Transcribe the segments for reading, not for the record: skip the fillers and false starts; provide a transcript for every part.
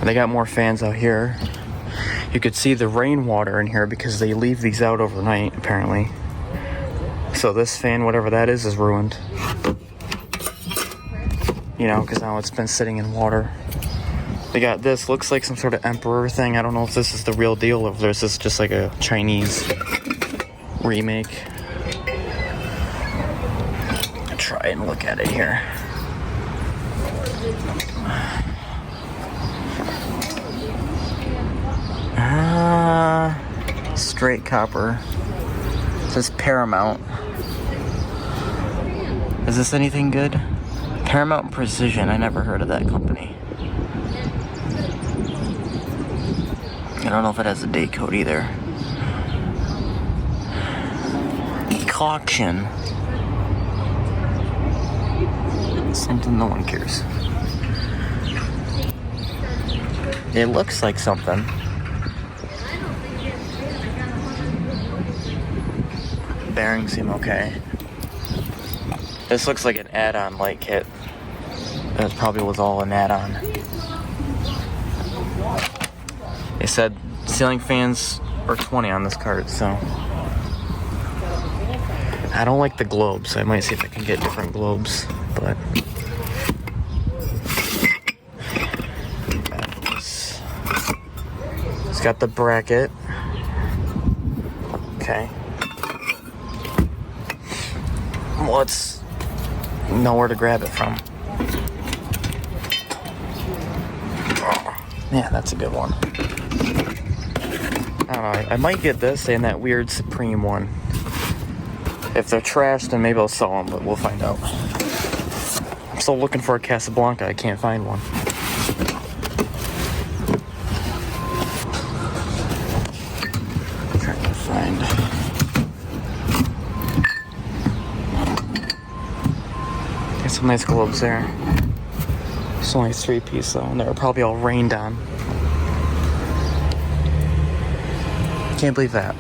They got more fans out here. You could see the rainwater in here because they leave these out overnight, apparently. So this fan, whatever that is ruined. You know, because now it's been sitting in water. They got this, looks like some sort of emperor thing. I don't know if this is the real deal or if this is just like a Chinese remake. I'll try and look at it here. Straight copper. It says Paramount. Is this anything good? Paramount Precision. I never heard of that company. I don't know if it has a date code either. Decoction. Something no one cares. It looks like something. Bearings seem okay. This looks like an add-on light kit. That probably was all an add-on. They said ceiling fans are 20 on this cart, so I don't like the globes. I might see if I can get different globes, but it's got the bracket. Okay. Let's know where to grab it from. Yeah, that's a good one. I don't know. I might get this and that weird Supreme one. If they're trash, then maybe I'll sell them, but we'll find out. I'm still looking for a Casablanca. I can't find one. I'm trying to find. Got some nice globes there. It's only 3-piece though, and they were probably all rained on. Can't believe that.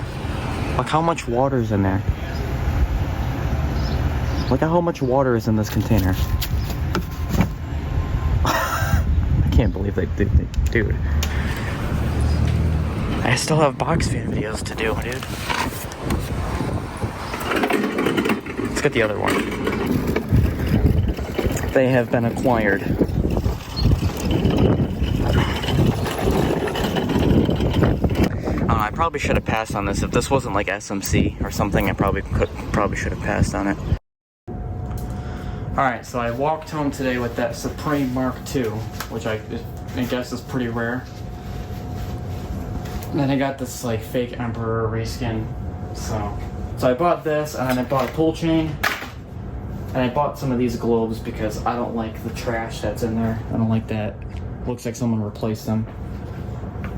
Look how much water is in there. Look at how much water is in this container. I can't believe they did, dude. I still have box fan videos to do, dude. Let's get the other one. They have been acquired. I probably should have passed on this. If this wasn't like SMC or something, I probably should have passed on it. Alright, so I walked home today with that Supreme Mark II, which I guess is pretty rare. And then I got this like fake Emperor reskin. So I bought this, and then I bought a pull chain. And I bought some of these globes because I don't like the trash that's in there. I don't like that. Looks like someone replaced them.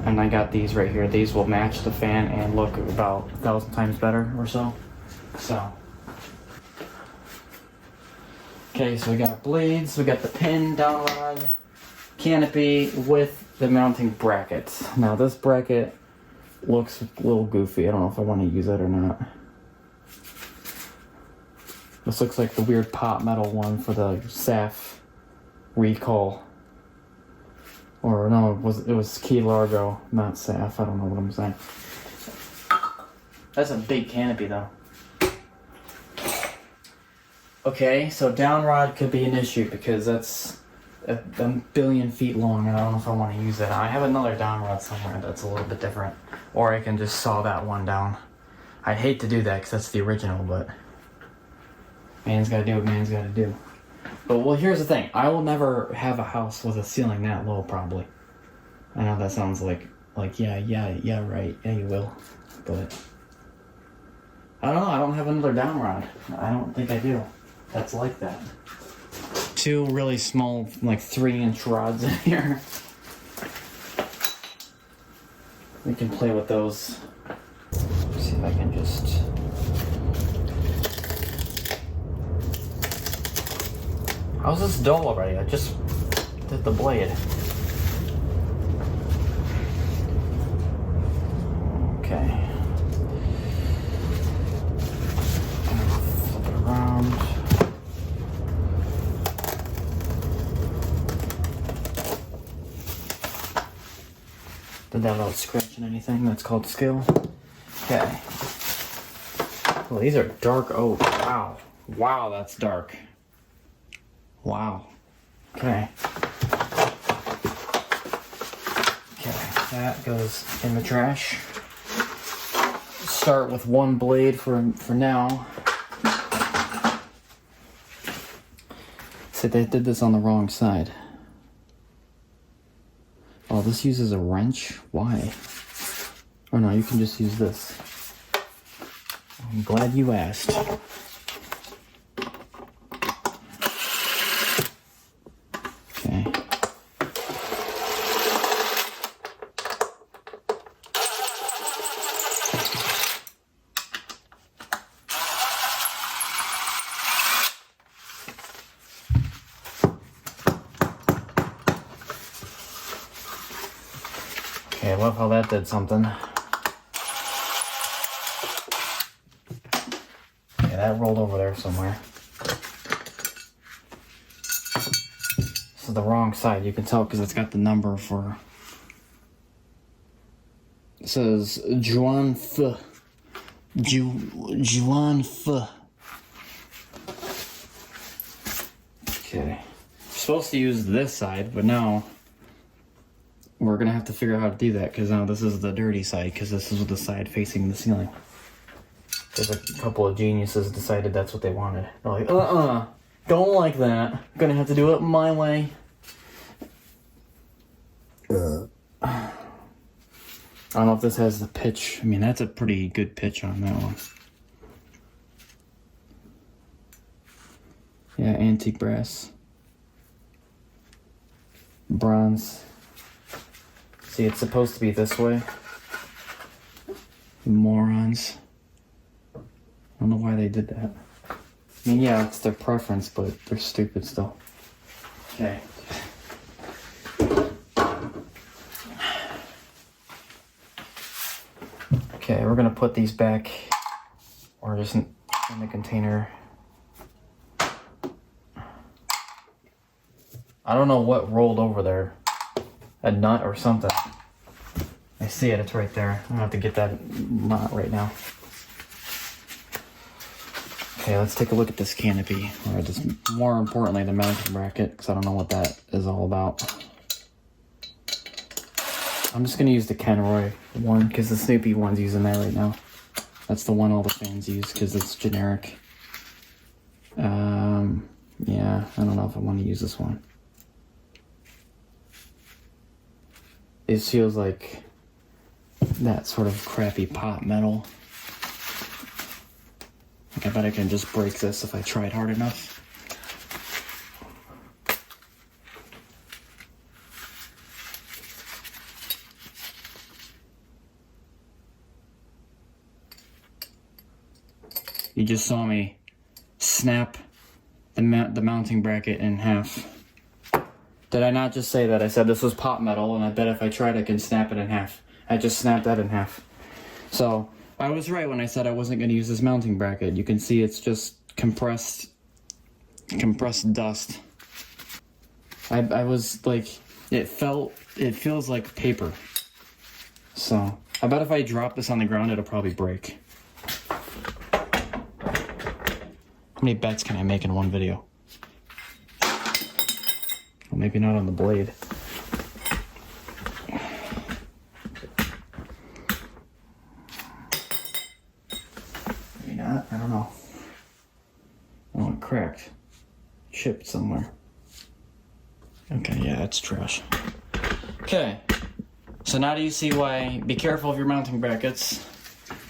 And I got these right here. These will match the fan and look about 1,000 times better or so. Okay, so we got blades, we got the pin, down rod, canopy with the mounting brackets. Now this bracket looks a little goofy. I don't know if I want to use it or not. This looks like the weird pop metal one for the SAF recall. Or no, it was Key Largo, not SAF. I don't know what I'm saying. That's a big canopy though. Okay, so down rod could be an issue because that's a billion feet long, and I don't know if I want to use that. I have another down rod somewhere that's a little bit different. Or I can just saw that one down. I'd hate to do that because that's the original, but man's gotta do what man's gotta do. But well, here's the thing. I will never have a house with a ceiling that low, probably. I know that sounds like yeah, right. Yeah, you will. But I don't know. I don't have another down rod. I don't think I do. That's like that. Two really small, like 3-inch rods in here. We can play with those. Let's see if I can just. How's this dull already? I just did the blade. Okay. Flip it around. Did that without scratching anything. That's called skill. Okay. Well, these are dark oak. Wow. Wow, that's dark. Wow. Okay. Okay, that goes in the trash. Start with one blade for now. So they did this on the wrong side. Oh, this uses a wrench? Why? Oh no, you can just use this. I'm glad you asked. Okay. Okay, I love how that did something. Okay, that rolled over there somewhere. This is the wrong side. You can tell because it's got the number for... It says Juan F. Juan F. Okay. Supposed to use this side, but now we're gonna have to figure out how to do that because now this is the dirty side because this is the side facing the ceiling. There's a couple of geniuses decided that's what they wanted. They're like, don't like that. I'm gonna have to do it my way. I don't know if this has the pitch. I mean, that's a pretty good pitch on that one. Yeah, antique brass. Bronze. See, it's supposed to be this way. Morons. I don't know why they did that. I mean, yeah, it's their preference, but they're stupid still. Okay. Okay, we're gonna put these back, or just in the container. I don't know what rolled over there. A nut or something. I see it, it's right there. I'm gonna have to get that knot right now. Okay, let's take a look at this canopy, or just more importantly, the mounting bracket, because I don't know what that is all about. I'm just gonna use the Kenroy one, because the Snoopy one's using that right now. That's the one all the fans use, because it's generic. Yeah, I don't know if I want to use this one. It feels like that sort of crappy pot metal. Like I bet I can just break this if I tried hard enough. You just saw me snap the mounting bracket in half. Did I not just say that? I said this was pot metal, and I bet if I tried I can snap it in half. I just snapped that in half. So, I was right when I said I wasn't going to use this mounting bracket. You can see it's just compressed dust. I was like, it feels like paper. So, I bet if I drop this on the ground, it'll probably break. How many bets can I make in one video? Well, maybe not on the blade. Maybe not, I don't know. Oh, it cracked. Chipped somewhere. Okay, yeah, it's trash. Okay, so now do you see why, be careful of your mounting brackets.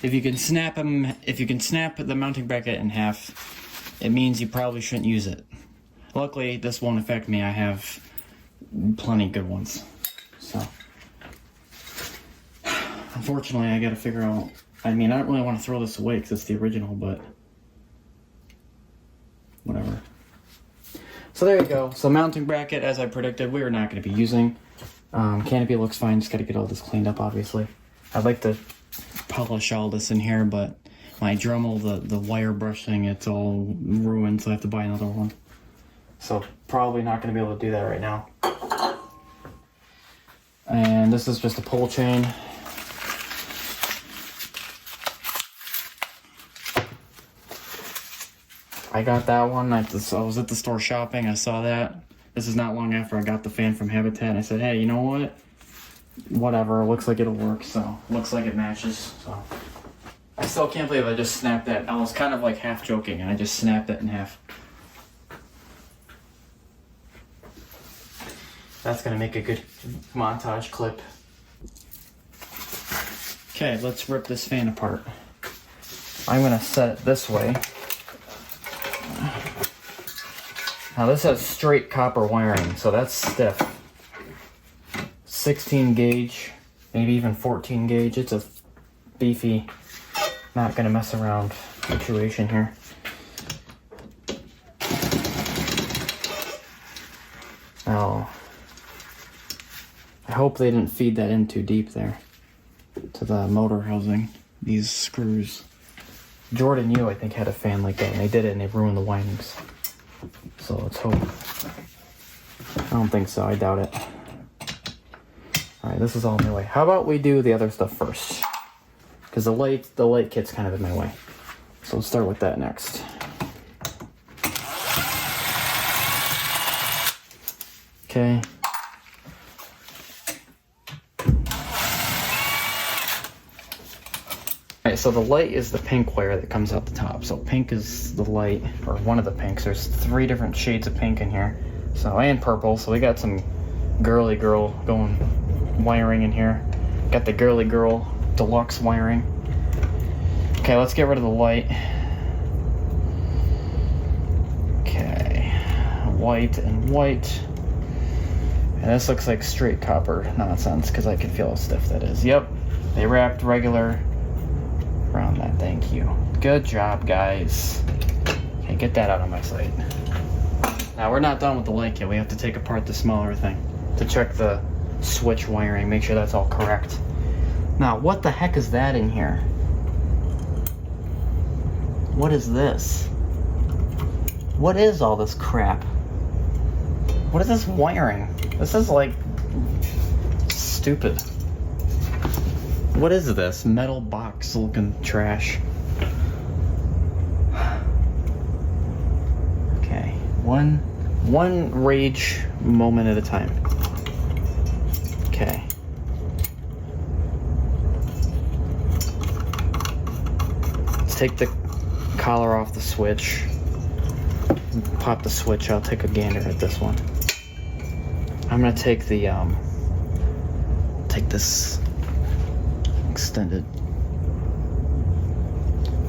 If you can snap the mounting bracket in half, it means you probably shouldn't use it. Luckily, this won't affect me. I have plenty good ones. So, unfortunately, I gotta figure out... I mean, I don't really want to throw this away because it's the original, but... whatever. So there you go. So mounting bracket, as I predicted, we are not going to be using. Canopy looks fine. Just got to get all this cleaned up, obviously. I'd like to polish all this in here, but my Dremel, the wire brush thing, it's all ruined, so I have to buy another one. So probably not going to be able to do that right now. And this is just a pull chain. I got that one. I was at the store shopping. I saw that. This is not long after I got the fan from Habitat. I said, hey, you know what? Whatever. Looks like it'll work. So, looks like it matches. So, I still can't believe I just snapped that. I was kind of like half joking, and I just snapped it in half. That's going to make a good montage clip. Okay, let's rip this fan apart. I'm going to set it this way. Now this has straight copper wiring, so that's stiff. 16 gauge, maybe even 14 gauge. It's a beefy, not gonna mess around situation here. Now, I hope they didn't feed that in too deep there to the motor housing, these screws. Jordan U, I think, had a fan like that, and they did it and they ruined the windings. So let's hope. I don't think so, I doubt it. Alright, this is all in my way. How about we do the other stuff first? Because the light kit's kind of in my way. So let's start with that next. Okay. Alright, so the light is the pink wire that comes out the top. So pink is the light, or one of the pinks. There's 3 different shades of pink in here. So, and purple, so we got some girly girl going wiring in here. Got the girly girl deluxe wiring. Okay, let's get rid of the light. Okay, white and white. And this looks like straight copper nonsense, because I can feel how stiff that is. Yep, they wrapped regular around that. Thank you. Good job, guys. Okay, get that out of my sight. Now we're not done with the light kit. We have to take apart the smaller thing to check the switch wiring, make sure that's all correct. Now, what the heck is that in here? What is this? What is all this crap? What is this wiring? This is like stupid. What is this? Metal box looking trash. Okay, one rage moment at a time. Okay. Let's take the collar off the switch. Pop the switch out, take a gander at this one. I'm gonna take the take this extended,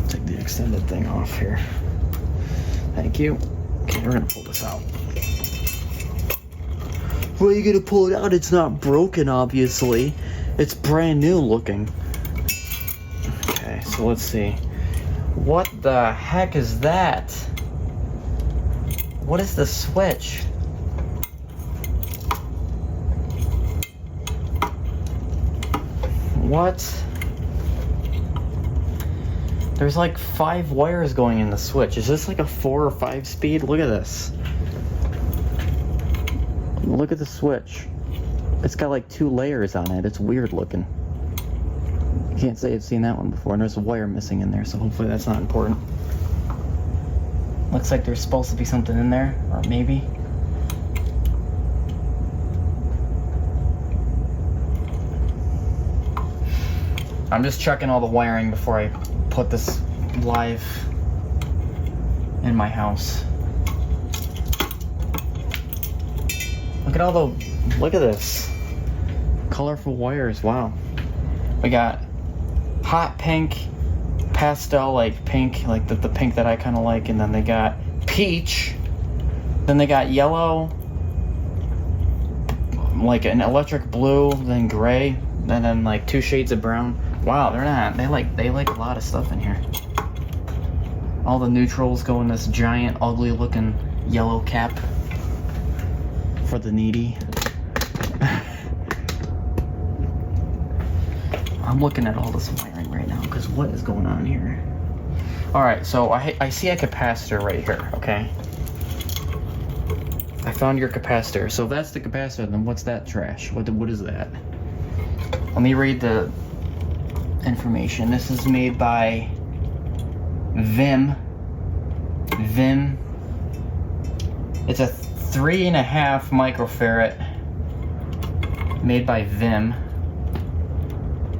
take the extended thing off here. Thank you. Okay, we're gonna pull this out. Well, you gonna pull it out? It's not broken, obviously. It's brand new looking. Okay, so let's see. What the heck is that? What is the switch? What? There's like 5 wires going in the switch. Is this like a 4 or 5 speed? Look at this. Look at the switch. It's got like 2 layers on it. It's weird looking. Can't say I've seen that one before. And there's a wire missing in there, so hopefully that's not important. Looks like there's supposed to be something in there, or maybe. I'm just checking all the wiring before I put this live in my house. Look at this. Colorful wires, wow. We got hot pink, pastel like pink, like the pink that I kind of like, and then they got peach, then they got yellow, like an electric blue, then gray, and then like 2 shades of brown. Wow, they like a lot of stuff in here. All the neutrals go in this giant, ugly looking yellow cap for the needy. I'm looking at all this wiring right now, because what is going on here? Alright, so I see a capacitor right here, okay? I found your capacitor. So if that's the capacitor, then what's that trash? What is that? Let me read the information. This is made by Vim. It's a 3.5 microfarad made by Vim.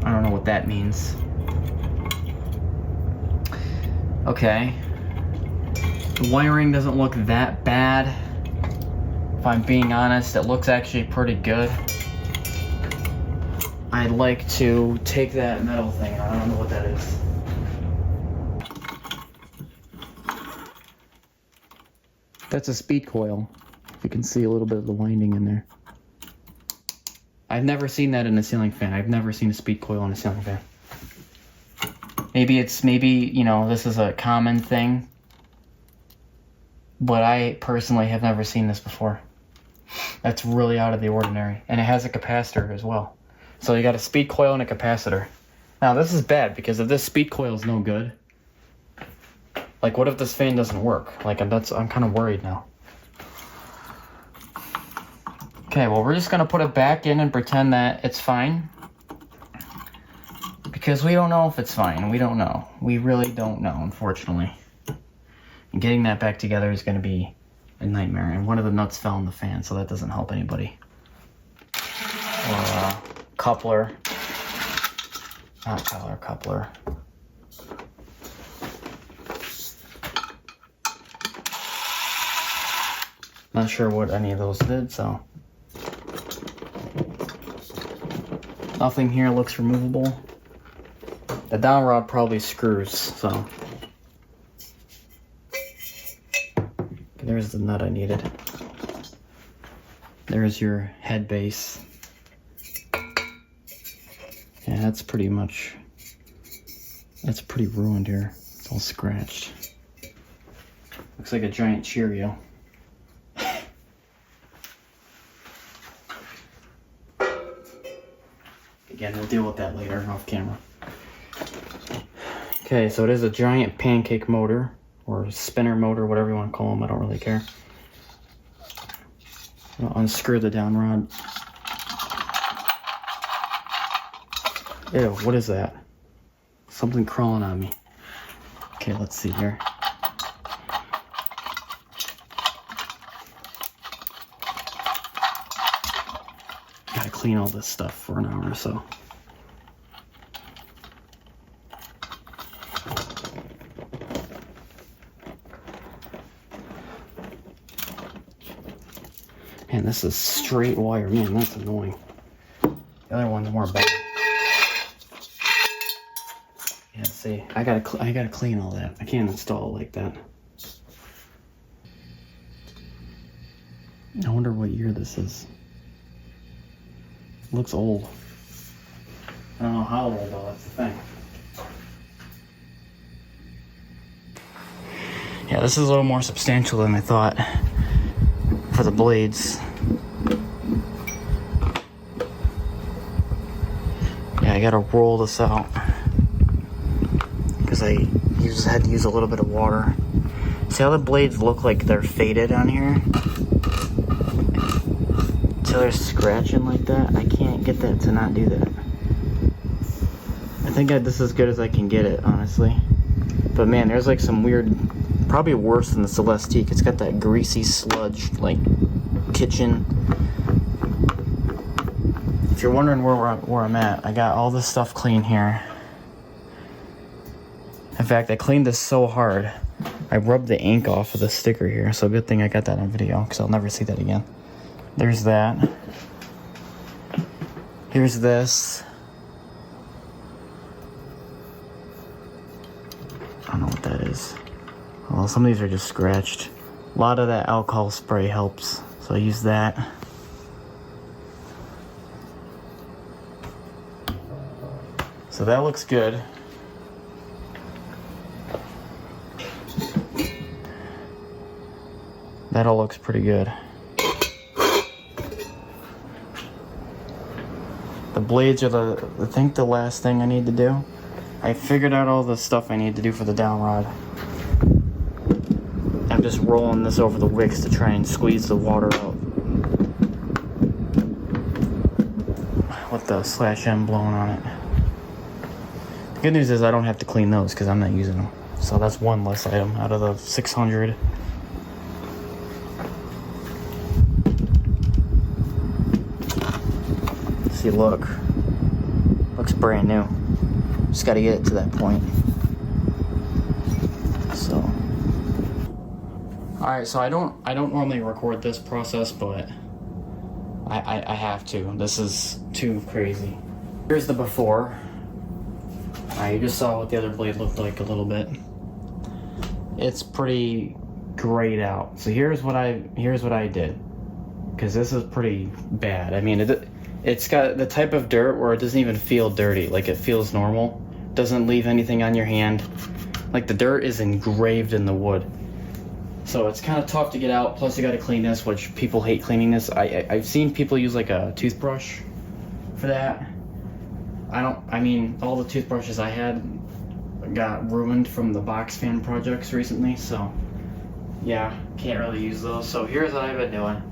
I don't know what that means. Okay. The wiring doesn't look that bad. If I'm being honest, it looks actually pretty good. I'd like to take that metal thing out. I don't know what that is. That's a speed coil. If you can see a little bit of the winding in there. I've never seen that in a ceiling fan. I've never seen a speed coil in a ceiling fan. Maybe you know, this is a common thing. But I personally have never seen this before. That's really out of the ordinary. And it has a capacitor as well. So you got a speed coil and a capacitor. Now this is bad because if this speed coil is no good, like what if this fan doesn't work? Like I'm kind of worried now. Okay, well we're just gonna put it back in and pretend that it's fine. Because we don't know if it's fine. We don't know. We really don't know, unfortunately. And getting that back together is gonna be a nightmare. And one of the nuts fell in the fan, so that doesn't help anybody. Or coupler. Not collar, coupler. Not sure what any of those did, so. Nothing here looks removable. The down rod probably screws, so. There's the nut I needed. There's your head base. Yeah, that's pretty ruined here. It's all scratched. Looks like a giant Cheerio. Again, we'll deal with that later off camera. Okay, so it is a giant pancake motor, or spinner motor, whatever you want to call them, I don't really care. I'll unscrew the down rod. Ew, what is that? Something crawling on me. Okay, let's see here. Gotta clean all this stuff for an hour or so. Man, this is straight wire. Man, that's annoying. The other one's more bad. Yeah, see, I gotta clean all that. I can't install it like that. I wonder what year this is. It looks old. I don't know how old though, that's the thing. Yeah, this is a little more substantial than I thought for the blades. Yeah, I gotta roll this out because I had to use a little bit of water. See how the blades look like they're faded on here? So they're scratching like that. I can't get that to not do that. I think this is as good as I can get it, honestly. But man, there's like some weird, probably worse than the Celestique. It's got that greasy sludge, like kitchen. If you're wondering where I'm at, I got all this stuff clean here. In fact, I cleaned this so hard, I rubbed the ink off of the sticker here. So good thing I got that on video, because I'll never see that again. There's that. Here's this. I don't know what that is. Well, some of these are just scratched. A lot of that alcohol spray helps, so I use that. So that looks good. That all looks pretty good. The blades are I think the last thing I need to do. I figured out all the stuff I need to do for the down rod. just rolling this over the wicks to try and squeeze the water out. With the /M blowing on it. The good news is I don't have to clean those because I'm not using them. So that's one less item out of the 600. See, look. Looks brand new. Just gotta get it to that point. So. Alright, so I don't normally record this process, but I have to. This is too crazy. Here's the before. You just saw what the other blade looked like a little bit. It's pretty grayed out. So here's what I did, because this is pretty bad. I mean, it's got the type of dirt where it doesn't even feel dirty. Like, it feels normal. Doesn't leave anything on your hand. Like, the dirt is engraved in the wood. So it's kind of tough to get out. Plus, you got to clean this, which people hate cleaning this. I've seen people use like a toothbrush for that. I mean, all the toothbrushes I had got ruined from the box fan projects recently. So yeah, can't really use those. So here's what I've been doing.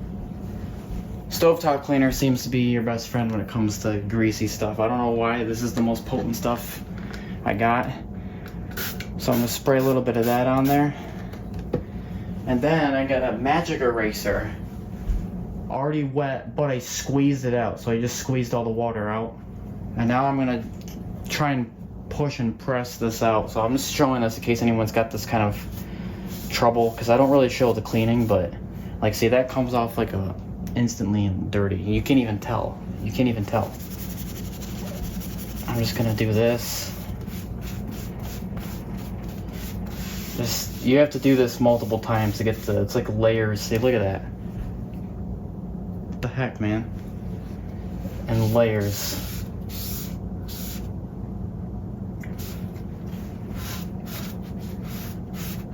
Stovetop cleaner seems to be your best friend when it comes to greasy stuff. I don't know why. This is the most potent stuff I got. So I'm gonna spray a little bit of that on there. And then I got a magic eraser, already wet, but I squeezed it out. So I just squeezed all the water out. And now I'm gonna try and push and press this out. So I'm just showing this in case anyone's got this kind of trouble, because I don't really show the cleaning, but like, see, that comes off like instantly dirty. You can't even tell. You can't even tell. I'm just gonna do this. You have to do this multiple times to get it's like layers. See, look at that. What the heck, man? And layers.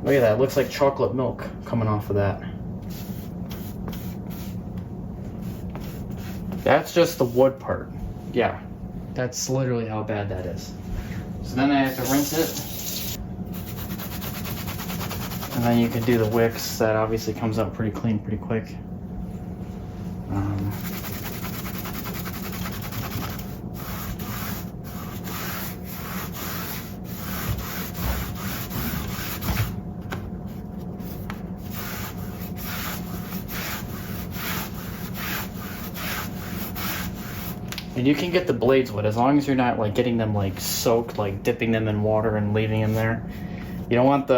Look at that, it looks like chocolate milk coming off of that. That's just the wood part. Yeah, that's literally how bad that is. So then I have to rinse it. And then you can do the wicks. That obviously comes out pretty clean pretty quick. And you can get the blades wet as long as you're not like getting them like soaked, like dipping them in water and leaving them there. You don't want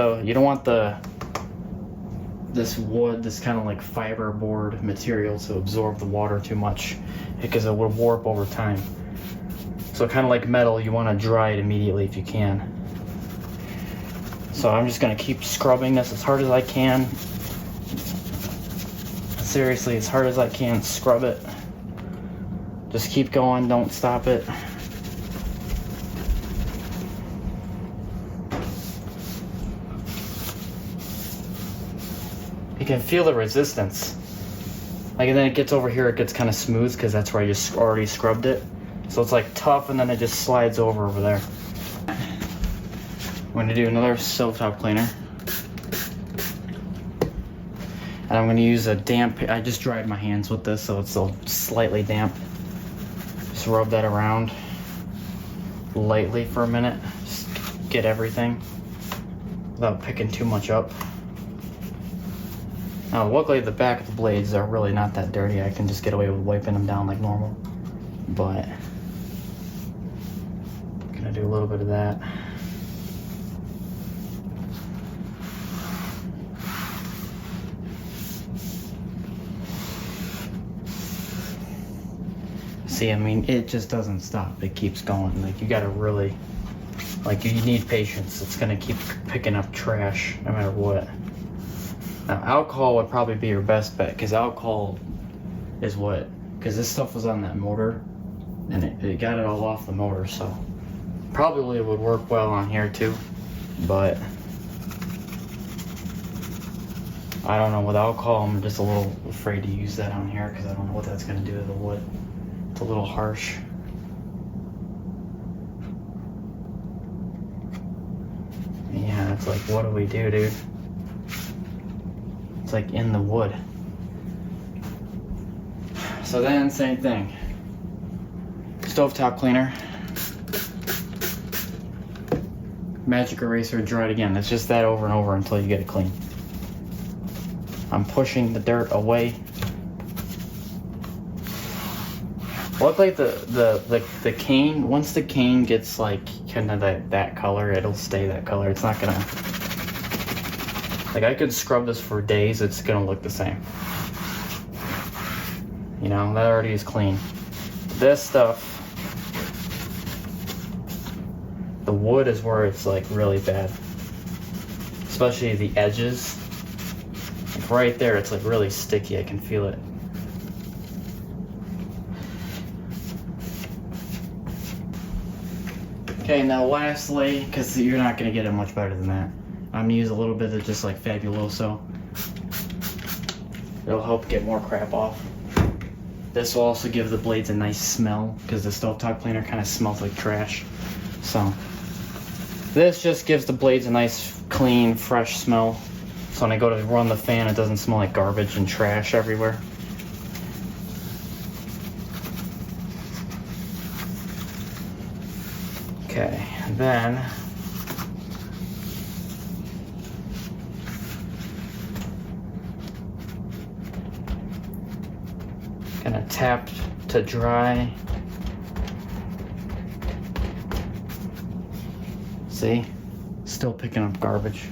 this wood, this kind of like fiberboard material to absorb the water too much, because it would warp over time. So kind of like metal, you want to dry it immediately if you can. So I'm just going to keep scrubbing this as hard as I can. Seriously, as hard as I can, scrub it. Just keep going, don't stop it. You can feel the resistance. Like, and then it gets over here, it gets kind of smooth because that's where I just already scrubbed it. So it's like tough, and then it just slides over there. I'm going to do another stovetop cleaner. And I'm going to use a damp, I just dried my hands with this, so it's still slightly damp. Just rub that around lightly for a minute. Just get everything without picking too much up. Now, luckily the back of the blades are really not that dirty. I can just get away with wiping them down like normal. But I'm gonna do a little bit of that. See, I mean, it just doesn't stop. It keeps going. Like, you gotta really, like, you need patience. It's gonna keep picking up trash no matter what. Now, alcohol would probably be your best bet, because alcohol is what, because this stuff was on that motor, and it got it all off the motor, so probably it would work well on here too, but I don't know, with alcohol I'm just a little afraid to use that on here, because I don't know what that's going to do to the wood. It's a little harsh. Yeah, it's like, what do we do, dude? It's like in the wood. So then, same thing. Stovetop cleaner. Magic eraser, dry it again. It's just that over and over until you get it clean. I'm pushing the dirt away. Look like the cane, once the cane gets like kind of that color, it'll stay that color. It's not gonna, like I could scrub this for days, it's gonna look the same. You know, that already is clean. This stuff, the wood is where it's like really bad. Especially the edges. Like right there, it's like really sticky, I can feel it. Okay, now lastly, because you're not going to get it much better than that, I'm going to use a little bit of just like Fabuloso. It'll help get more crap off. This will also give the blades a nice smell, because the stovetop cleaner kind of smells like trash. So, this just gives the blades a nice, clean, fresh smell. So when I go to run the fan, it doesn't smell like garbage and trash everywhere. Okay, then gonna tap to dry. See? Still picking up garbage.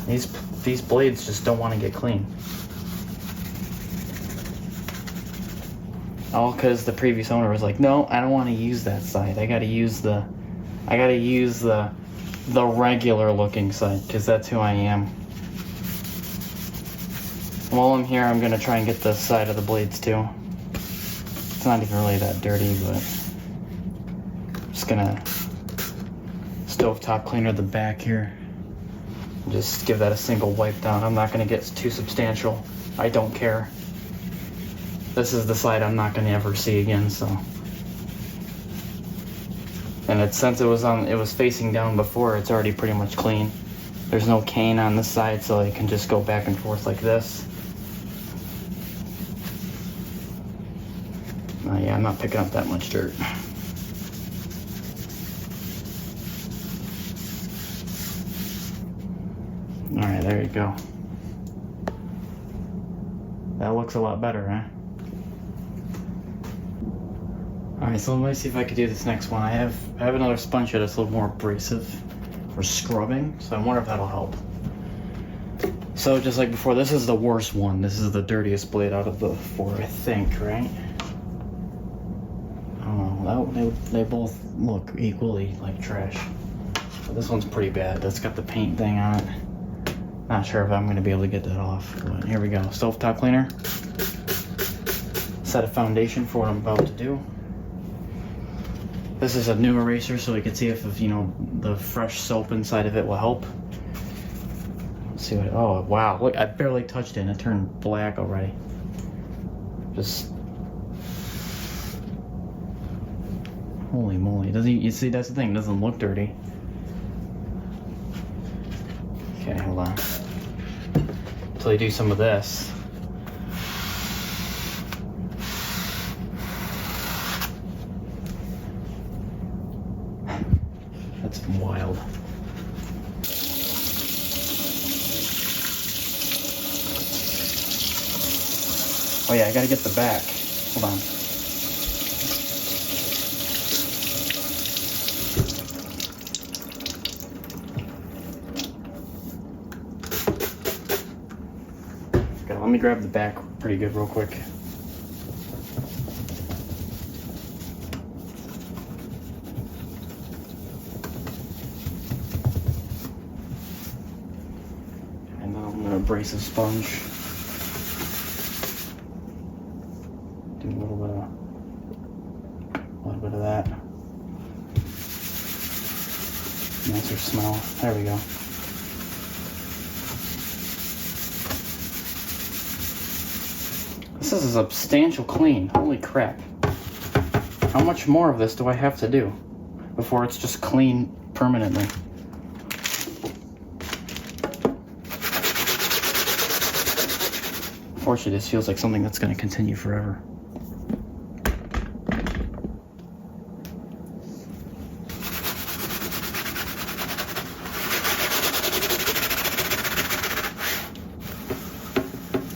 These blades just don't want to get clean. All because the previous owner was like, no, I don't want to use that side. I gotta use the regular looking side, because that's who I am. While I'm here, I'm gonna try and get the side of the blades too. It's not even really that dirty, but I'm just gonna stovetop cleaner the back here. Just give that a single wipe down. I'm not gonna get too substantial. I don't care. This is the side I'm not gonna ever see again, so. And since it was facing down before, it's already pretty much clean. There's no cane on this side, so it can just go back and forth like this. Yeah, I'm not picking up that much dirt. Alright, there you go. That looks a lot better, huh? Alright, so let me see if I could do this next one. I have another sponge here that's a little more abrasive for scrubbing, so I wonder if that'll help. So just like before, this is the worst one. This is the dirtiest blade out of the four, I think, right? I don't know. They both look equally like trash. But this one's pretty bad. That's got the paint thing on it. Not sure if I'm going to be able to get that off, but here we go. Stovetop cleaner. Set a foundation for what I'm about to do. This is a new eraser, so we can see if you know, the fresh soap inside of it will help. Let's see what, oh wow, look, I barely touched it and it turned black already. Just, holy moly, you see, that's the thing, it doesn't look dirty. Okay, hold on. Until you do some of this. That's wild. Oh yeah, I gotta get the back. Hold on. Okay, let me grab the back pretty good real quick. Abrasive sponge. Do a little bit of that. Nicer smell. There we go. This is a substantial clean. Holy crap. How much more of this do I have to do before it's just clean permanently? Unfortunately, this feels like something that's going to continue forever.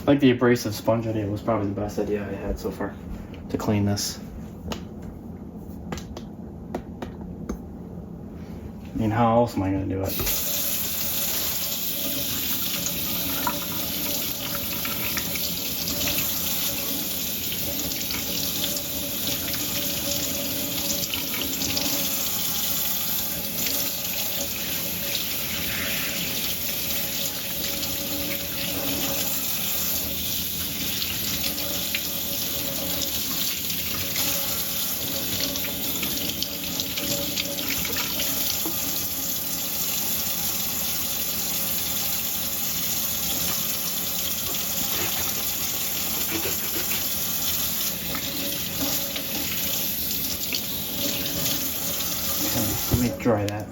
I think the abrasive sponge idea was probably the best idea I had so far to clean this. I mean, how else am I going to do it? Let me dry that.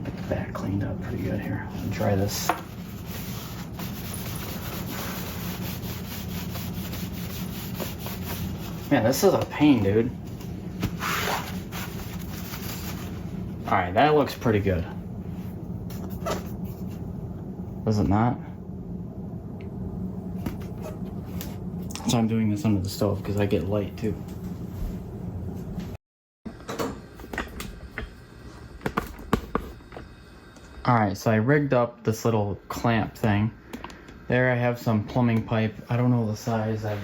Get the back cleaned up pretty good here. Dry this. Man, this is a pain, dude. Alright, that looks pretty good. Does it not? So I'm doing this under the stove because I get light too. Alright, so I rigged up this little clamp thing. There I have some plumbing pipe. I don't know the size. I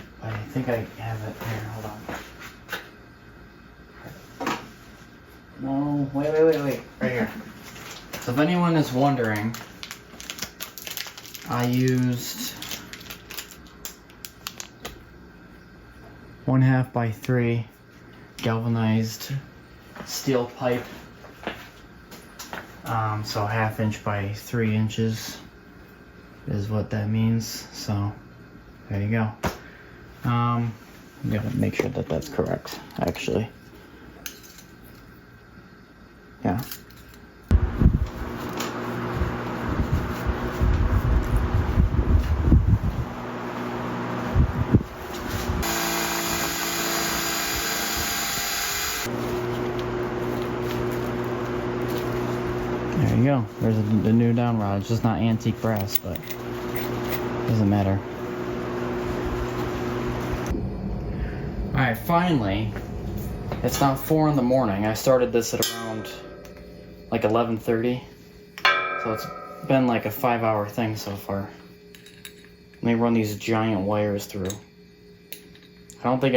think I have it here. Hold on. No, wait. Right here. So if anyone is wondering, I used 1/2 by 3 galvanized steel pipe. So 1/2 inch by 3 inches is what that means. So there you go. I'm gonna make sure that that's correct, actually. Yeah. There you go. There's the new down rod. It's just not antique brass, but doesn't matter. Alright, finally, it's now 4 in the morning. I started this at around like 11:30, so it's been like a 5-hour thing so far. Let me run these giant wires through. I don't think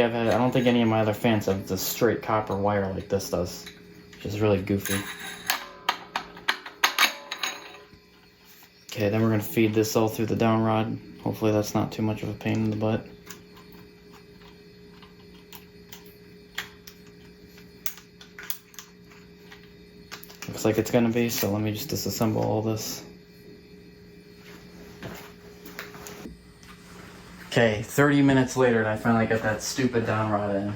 any of my other fans have the straight copper wire like this does, which is really goofy. Okay, then we're gonna feed this all through the down rod. Hopefully that's not too much of a pain in the butt. Looks like it's gonna be, so let me just disassemble all this. Okay, 30 minutes later and I finally got that stupid down rod in.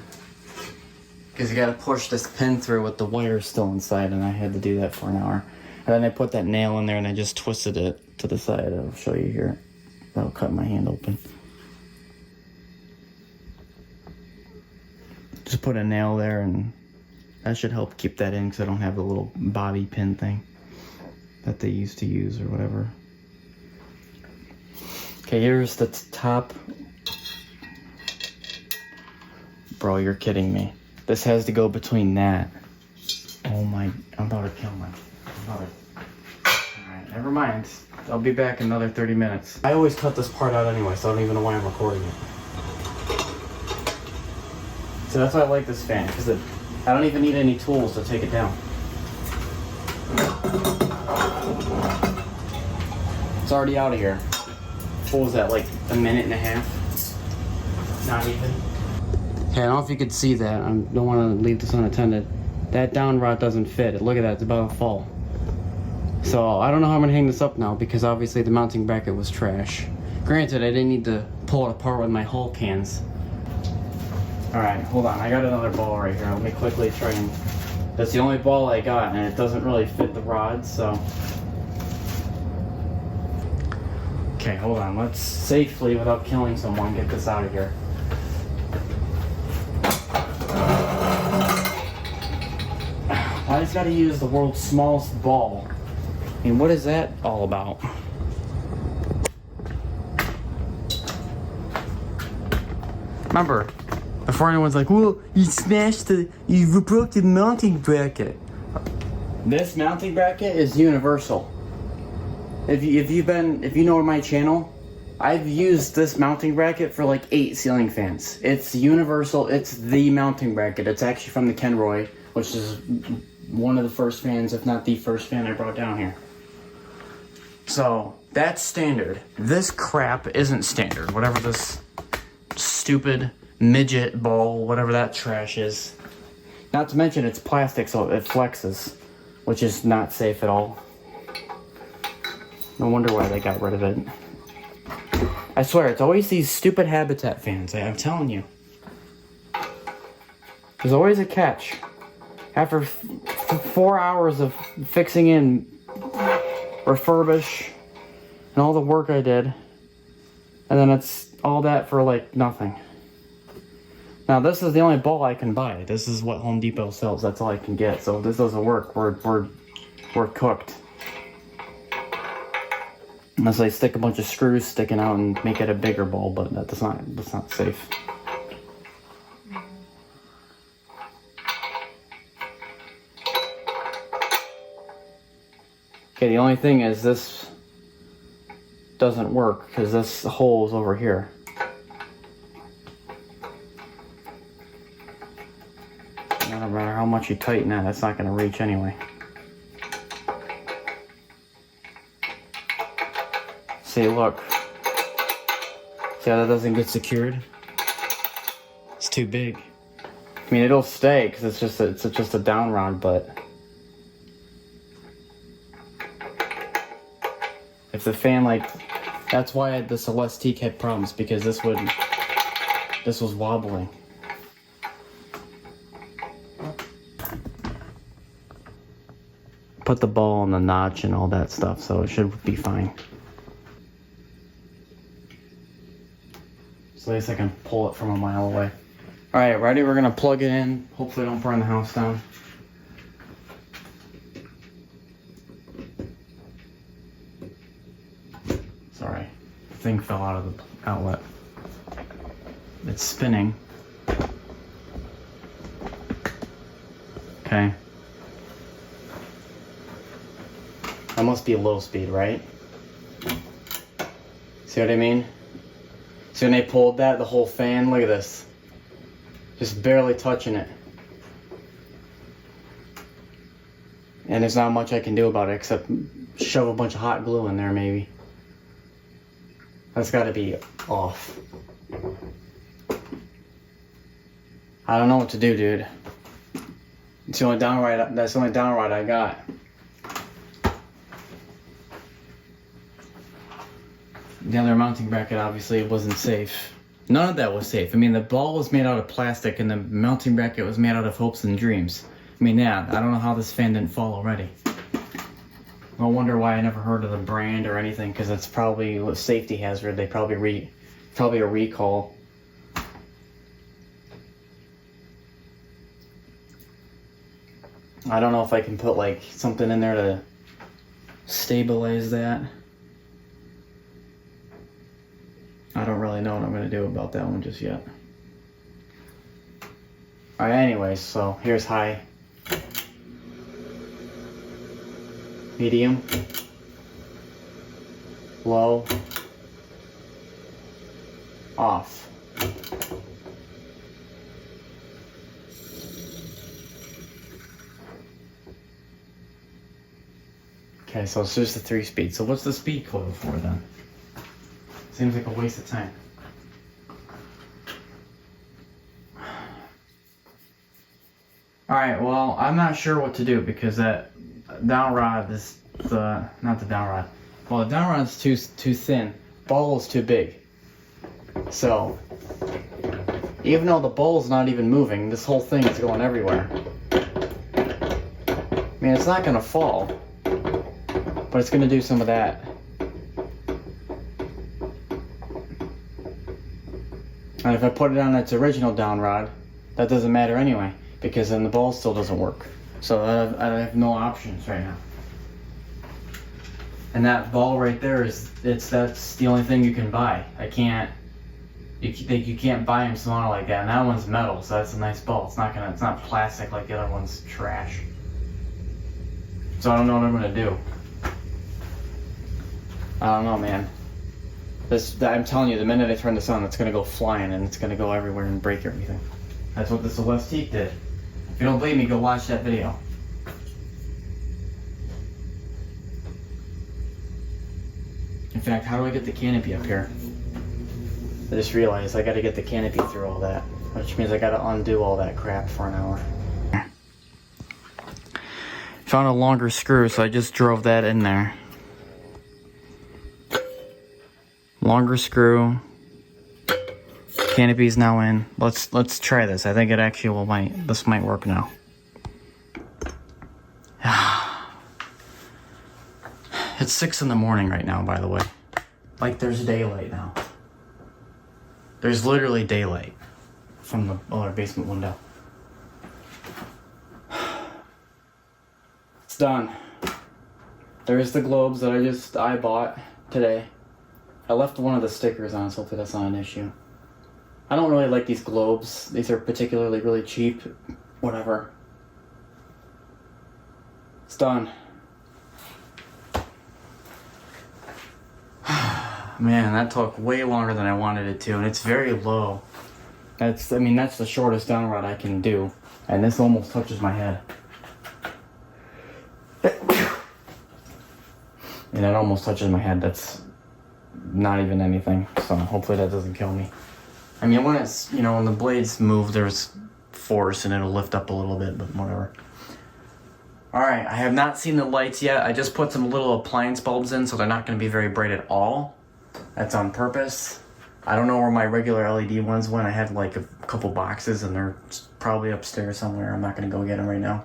Because you gotta push this pin through with the wire still inside, and I had to do that for an hour. And then I put that nail in there and I just twisted it to the side. I'll show you here. That'll cut my hand open. Just put a nail there and that should help keep that in because I don't have the little bobby pin thing that they used to use or whatever. Okay, here's the top. Bro, you're kidding me. This has to go between that. Oh my, I'm about to kill my... Alright, never mind. I'll be back in another 30 minutes. I always cut this part out anyway, so I don't even know why I'm recording it. So that's why I like this fan, because I don't even need any tools to take it down. It's already out of here. What was that, like a minute and a half? Not even. Okay, I don't know if you could see that. I don't want to leave this unattended. That down rod doesn't fit. Look at that, it's about to fall. So I don't know how I'm gonna hang this up now because obviously the mounting bracket was trash. Granted, I didn't need to pull it apart with my Hull cans. Alright, hold on, I got another ball right here. Let me quickly try and... That's the only ball I got and it doesn't really fit the rod, so Okay, hold on. Let's safely, without killing someone, get this out of here. I just gotta use the world's smallest ball. I mean, what is that all about? Remember, before anyone's like, well, you broke the mounting bracket. This mounting bracket is universal. If you know my channel, I've used this mounting bracket for like 8 ceiling fans. It's universal, it's the mounting bracket. It's actually from the Kenroy, which is one of the first fans, if not the first fan I brought down here. So, that's standard. This crap isn't standard. Whatever this stupid midget ball, whatever that trash is. Not to mention it's plastic, so it flexes, which is not safe at all. No wonder why they got rid of it. I swear, it's always these stupid Habitat fans. I'm telling you. There's always a catch. After 4 hours of fixing in, refurbish, and all the work I did, and then it's all that for like nothing. Now this is the only ball I can buy. This is what Home Depot sells. That's all I can get. So if this doesn't work, we're cooked. Unless I stick a bunch of screws sticking out and make it a bigger ball, but that's not safe. Okay, the only thing is this doesn't work because this hole is over here. No matter how much you tighten that, that's not going to reach anyway. See, look. See how that doesn't get secured? It's too big. I mean, it'll stay because it's just a down rod, but if the fan, like, that's why the Celestique had problems, because this was wobbling. Put the ball in the notch and all that stuff, so it should be fine. So at least I can pull it from a mile away. Alright, ready? We're gonna plug it in. Hopefully don't burn the house down. Sorry, the thing fell out of the outlet. It's spinning. Okay. That must be low speed, right? See what I mean? See when they pulled that, the whole fan, look at this. Just barely touching it. And there's not much I can do about it except shove a bunch of hot glue in there maybe. That's gotta be off. I don't know what to do, dude. It's the only downright, that's the only downright I got. The other mounting bracket obviously wasn't safe. None of that was safe. I mean, the ball was made out of plastic and the mounting bracket was made out of hopes and dreams. I mean, yeah, I don't know how this fan didn't fall already. No wonder why I never heard of the brand or anything, because it's probably a safety hazard. They probably a recall. I don't know if I can put like something in there to stabilize that. I don't really know what I'm going to do about that one just yet. Alright, anyways, so here's high, medium, low, off. Okay, so it's just a 3-speed. So what's the speed coil for then? Seems like a waste of time. Alright, well, I'm not sure what to do because that down rod is not the down rod. Well, the down rod is too thin. Ball is too big. So, even though the ball's not even moving, this whole thing is going everywhere. I mean, it's not gonna fall, but it's gonna do some of that. And if I put it on its original down rod, that doesn't matter anyway, because then the ball still doesn't work. So I have no options right now. And that ball right there that's the only thing you can buy. You can't buy them smaller like that. And that one's metal, so that's a nice ball. It's not plastic like the other one's trash. So I don't know what I'm gonna do. I don't know, man. I'm telling you, the minute I turn this on, it's gonna go flying and it's gonna go everywhere and break everything. That's what the Celestique did. If you don't believe me, go watch that video. In fact, how do I get the canopy up here? I just realized I gotta get the canopy through all that, which means I gotta undo all that crap for an hour. Found a longer screw, so I just drove that in there. Longer screw. Canopy's now in. Let's try this. I think it actually this might work now. It's 6 in the morning right now, by the way. Like there's daylight now. There's literally daylight from the other basement window. It's done. There's the globes that I bought today. I left one of the stickers on, so hopefully that's not an issue. I don't really like these globes. These are particularly really cheap. Whatever. It's done. Man, that took way longer than I wanted it to, and it's very low. That's the shortest down rod I can do, and this almost touches my head. And it almost touches my head. That's not even anything, so hopefully that doesn't kill me. I mean, when it's, when the blades move, there's force and it'll lift up a little bit, but whatever. Alright, I have not seen the lights yet. I just put some little appliance bulbs in, so they're not going to be very bright at all. That's on purpose. I don't know where my regular LED ones went. I had like a couple boxes and they're probably upstairs somewhere. I'm not going to go get them right now.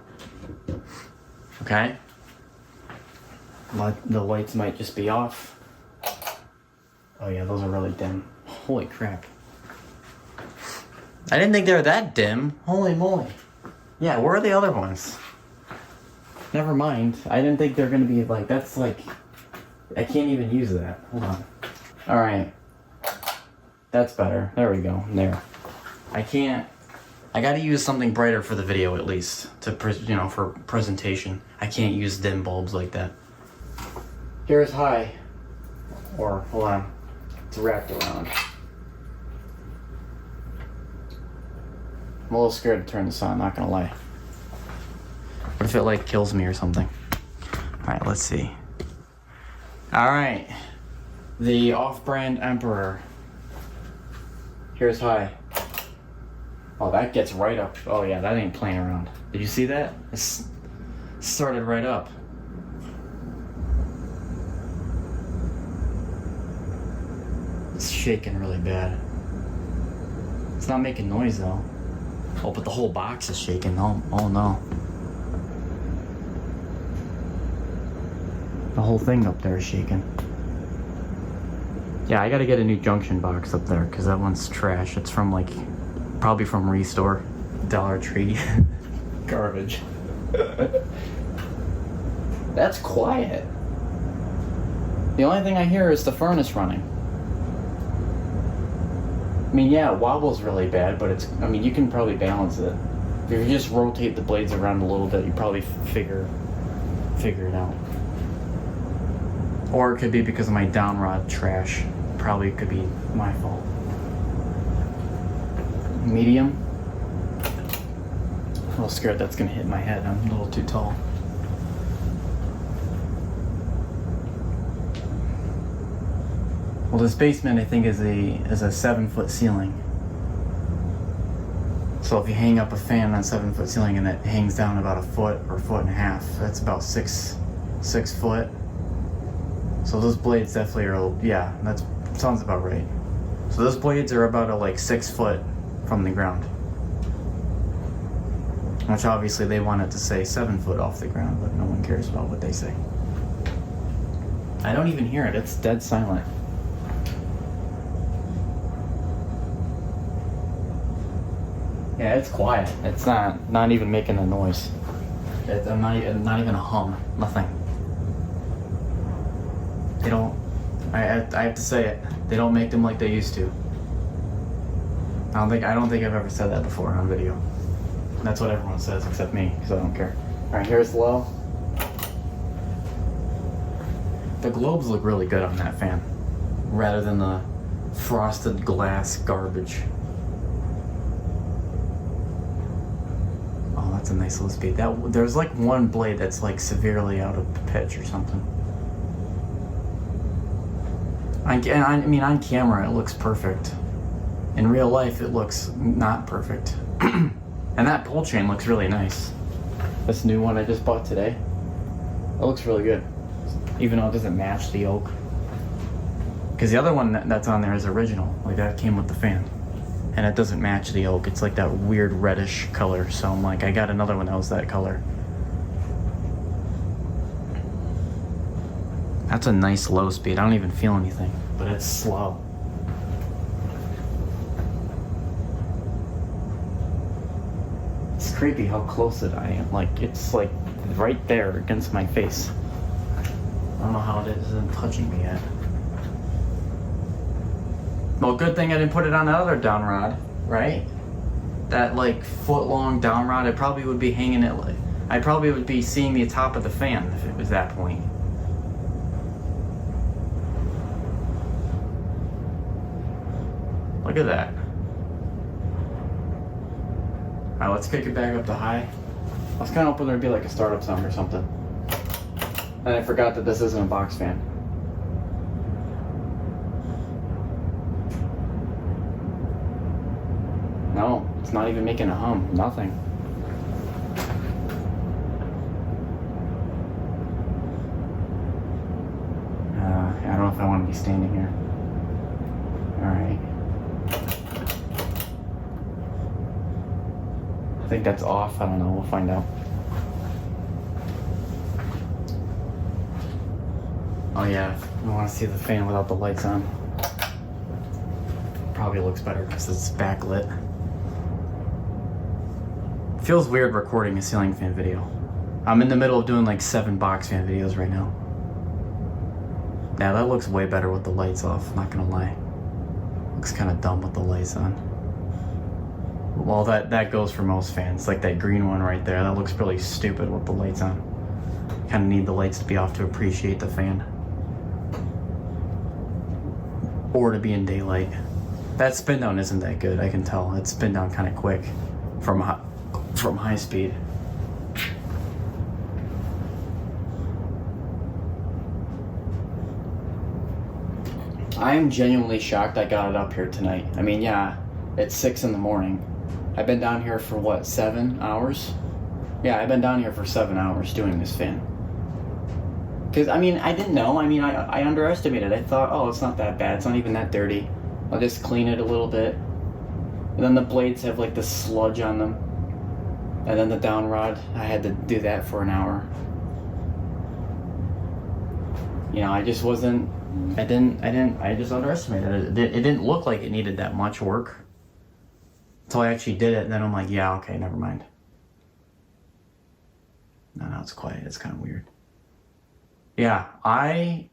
Okay? The lights might just be off. Oh yeah, those are really dim. Holy crap. I didn't think they were that dim. Holy moly. Yeah, where are the other ones? Never mind. I didn't think they're going to be like, that's like, I can't even use that. Hold on. Alright. That's better. There we go. There. I gotta use something brighter for the video at least. For presentation. I can't use dim bulbs like that. Here's high. Or, hold on. It's wrapped around. I'm a little scared to turn this on, not gonna lie. What if it kills me or something? Alright, let's see. Alright. The off-brand Emperor. Here's high. Oh, that gets right up. Oh yeah, that ain't playing around. Did you see that? It started right up. It's shaking really bad. It's not making noise though. Oh, but the whole box is shaking. Oh no. The whole thing up there is shaking. Yeah, I gotta get a new junction box up there because that one's trash. It's from probably from Restore, Dollar Tree. Garbage. That's quiet. The only thing I hear is the furnace running. I mean, yeah, it wobbles really bad, but you can probably balance it. If you just rotate the blades around a little bit, you probably figure it out. Or it could be because of my down rod trash. Probably could be my fault. Medium. I'm a little scared that's gonna hit my head. I'm a little too tall. Well, this basement I think is a 7-foot ceiling. So if you hang up a fan on a 7-foot ceiling and it hangs down about a foot or a foot and a half, that's about six foot. So those blades definitely are, yeah, that sounds about right. So those blades are about 6 foot from the ground. Which obviously they want it to say 7 foot off the ground, but no one cares about what they say. I don't even hear it, it's dead silent. Yeah, it's quiet. It's not even making a noise. I'm not even a hum. Nothing. They don't. I have to say it. They don't make them like they used to. I don't think I've ever said that before on video. That's what everyone says except me, because I don't care. All right, here's low. The globes look really good on that fan, rather than the frosted glass garbage. Oh, that's a nice low speed. There's like one blade that's like severely out of pitch or something. I mean, on camera it looks perfect. In real life, it looks not perfect. And that pull chain looks really nice. This new one I just bought today, it looks really good. Even though it doesn't match the yoke. Because the other one that's on there is original. Like, that came with the fan. And it doesn't match the yoke. It's like that weird reddish color. So I'm like, I got another one that was that color. That's a nice low speed. I don't even feel anything, but it's slow. It's creepy how close I am. Like, it's like right there against my face. I don't know how it isn't touching me yet. Well, good thing I didn't put it on the other down rod, right? That like foot long down rod, it probably would be hanging it like, I probably would be seeing the top of the fan if it was that point. Look at that. Alright, let's kick it back up to high. I was kind of hoping there'd be like a startup sound or something. And I forgot that this isn't a box fan. No, it's not even making a hum. Nothing. I don't know if I want to be standing here. Alright. I think that's off. I don't know. We'll find out. Oh yeah, I want to see the fan without the lights on. Probably looks better because it's backlit. Feels weird recording a ceiling fan video. I'm in the middle of doing like 7 box fan videos right now. Yeah, that looks way better with the lights off, not gonna lie. Looks kind of dumb with the lights on. Well, that goes for most fans. Like that green one right there, that looks really stupid with the lights on. Kind of need the lights to be off to appreciate the fan. Or to be in daylight. That spin down isn't that good, I can tell. It's spin down kind of quick from high speed. I am genuinely shocked I got it up here tonight. I mean, yeah, it's 6 in the morning. I've been down here for what, 7 hours? Yeah, I've been down here for 7 hours doing this fan. Because, I mean, I didn't know. I mean, I underestimated. I thought, oh, it's not that bad. It's not even that dirty. I'll just clean it a little bit. And then the blades have, like, the sludge on them. And then the down rod, I had to do that for an hour. You know, I just wasn't... I just underestimated it. It didn't look like it needed that much work. Until I actually did it, and then I'm like, yeah, okay, never mind. No, it's quiet. It's kind of weird. Yeah, I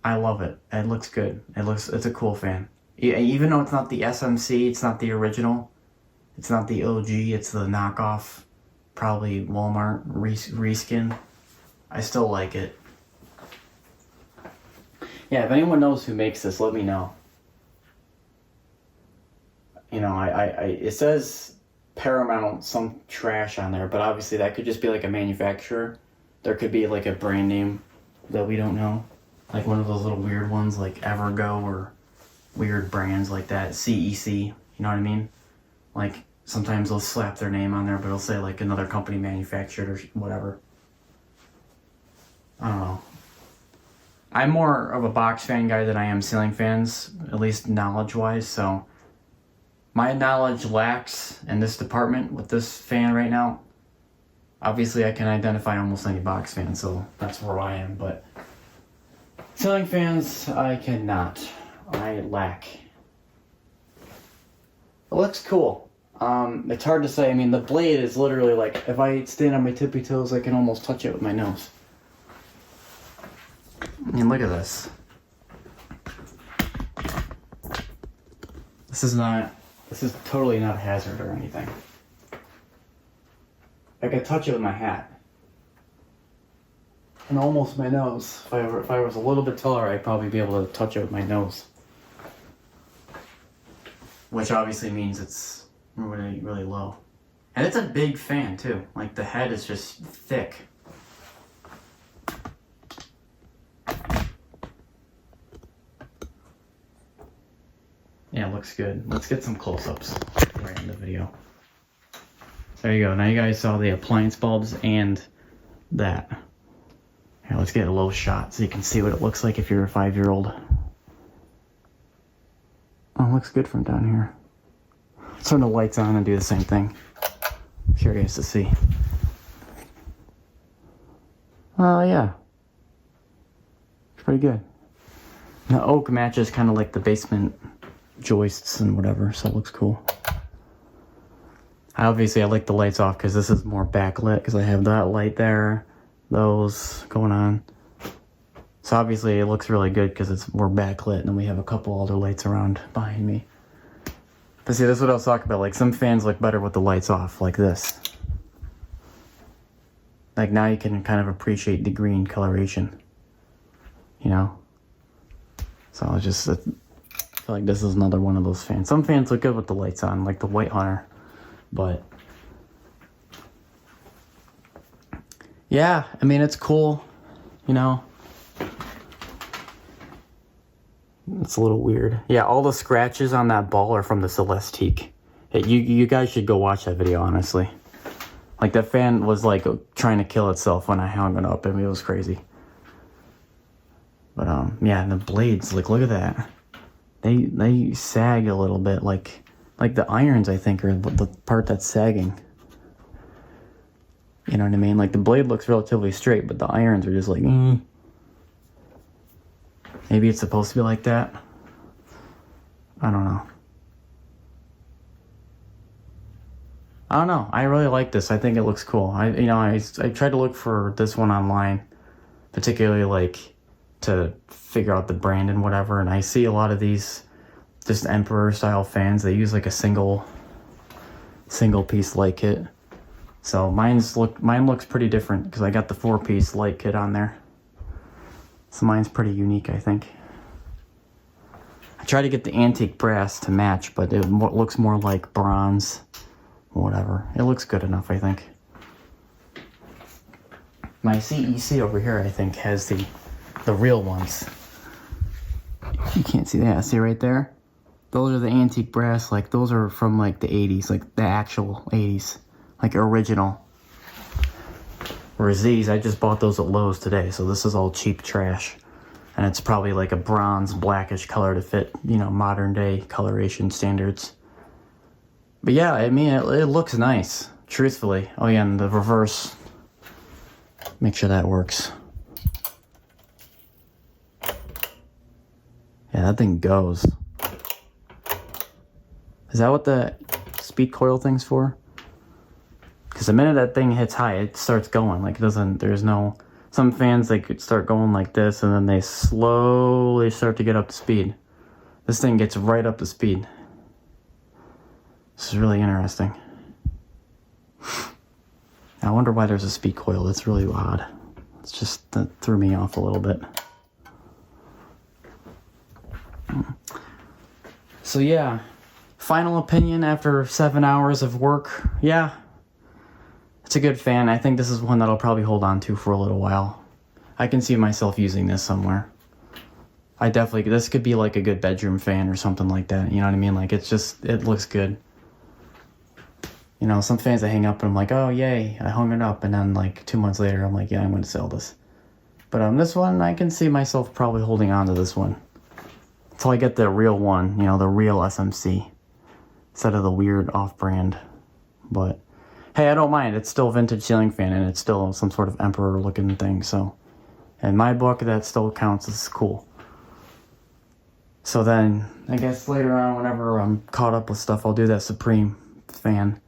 love it. It looks good. It's a cool fan. Even though it's not the SMC, it's not the original, it's not the OG, it's the knockoff, probably Walmart reskin. I still like it. Yeah, if anyone knows who makes this, let me know. You know, it says Paramount some trash on there, but obviously that could just be like a manufacturer. There could be like a brand name that we don't know. Like one of those little weird ones like Evergo or weird brands like that. CEC, you know what I mean? Like sometimes they'll slap their name on there, but it'll say like another company manufactured or whatever. I don't know. I'm more of a box fan guy than I am ceiling fans, at least knowledge-wise, so my knowledge lacks in this department with this fan right now. Obviously, I can identify almost any box fan, so that's where I am, but ceiling fans, I cannot. I lack. It looks cool. It's hard to say. I mean, the blade is literally like, if I stand on my tippy toes, I can almost touch it with my nose. I mean, look at this. This is totally not a hazard or anything. I could touch it with my hat. And almost my nose. If I was a little bit taller, I'd probably be able to touch it with my nose. Which obviously means it's really, really low. And it's a big fan too. Like the head is just thick. Yeah, it looks good. Let's get some close-ups right in the video. There you go. Now you guys saw the appliance bulbs and that. Here, let's get a low shot so you can see what it looks like if you're a 5-year-old. Oh, it looks good from down here. Let's turn the lights on and do the same thing. Curious to see. Oh, yeah. It's pretty good. The oak matches kind of like the basement joists and whatever, so it looks cool. Obviously, I like the lights off because this is more backlit because I have that light there, those going on. So obviously it looks really good because it's more backlit and we have a couple other lights around behind me. But see, this is what I was talking about. Like some fans look better with the lights off, like this. Like now you can kind of appreciate the green coloration, you know? So I feel like this is another one of those fans. Some fans look good with the lights on, like the White Hunter. But yeah, I mean, it's cool, you know? It's a little weird. Yeah, all the scratches on that ball are from the Celestique. Hey, you guys should go watch that video, honestly. Like, that fan was, like, trying to kill itself when I hung it up. I mean, it was crazy. But, yeah, and the blades, like, look at that. They sag a little bit, like the irons, I think, are the part that's sagging. You know what I mean? Like, the blade looks relatively straight, but the irons are just like, Maybe it's supposed to be like that. I don't know. I really like this. I think it looks cool. I tried to look for this one online, particularly like to figure out the brand and whatever, and I see a lot of these just Emperor style fans. They use like a single piece light kit. So mine looks pretty different because I got the 4-piece light kit on there. So mine's pretty unique, I think. I tried to get the antique brass to match, but it looks more like bronze. Whatever. It looks good enough, I think. My CEC over here, I think, has the real ones. You can't see that. See right there? Those are the antique brass. Like, those are from, like, the 80s. Like, the actual 80s. Like, original. Whereas these, I just bought those at Lowe's today, so this is all cheap trash. And it's probably like a bronze, blackish color to fit, modern day coloration standards. But yeah, I mean, it looks nice, truthfully. Oh yeah, and the reverse, make sure that works. Yeah, that thing goes. Is that what the speed coil thing's for? Because the minute that thing hits high, it starts going. Like, some fans, they could start going like this, and then they slowly start to get up to speed. This thing gets right up to speed. This is really interesting. I wonder why there's a speed coil. That's really odd. That threw me off a little bit. So yeah, final opinion after 7 hours of work. Yeah. It's a good fan. I think this is one that I'll probably hold on to for a little while. I can see myself using this somewhere. This could be like a good bedroom fan or something like that. You know what I mean? Like, it looks good. Some fans I hang up and I'm like, oh yay, I hung it up. And then like 2 months later, I'm like, yeah, I'm going to sell this. But this one, I can see myself probably holding on to this one. Until I get the real one, the real SMC. Instead of the weird off-brand. But hey, I don't mind. It's still a vintage ceiling fan, and it's still some sort of Emperor-looking thing, so in my book, that still counts as cool. So then, I guess later on, whenever I'm caught up with stuff, I'll do that Supreme fan,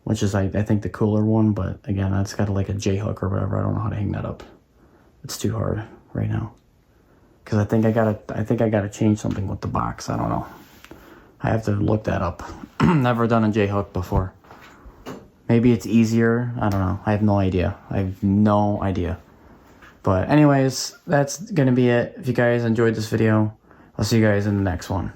which is I think the cooler one, but again, that's got like a J hook or whatever. I don't know how to hang that up. It's too hard right now. Cause I think I gotta change something with the box. I don't know. I have to look that up. Never done a J hook before. Maybe it's easier. I don't know. I have no idea. But anyways, that's gonna be it. If you guys enjoyed this video, I'll see you guys in the next one.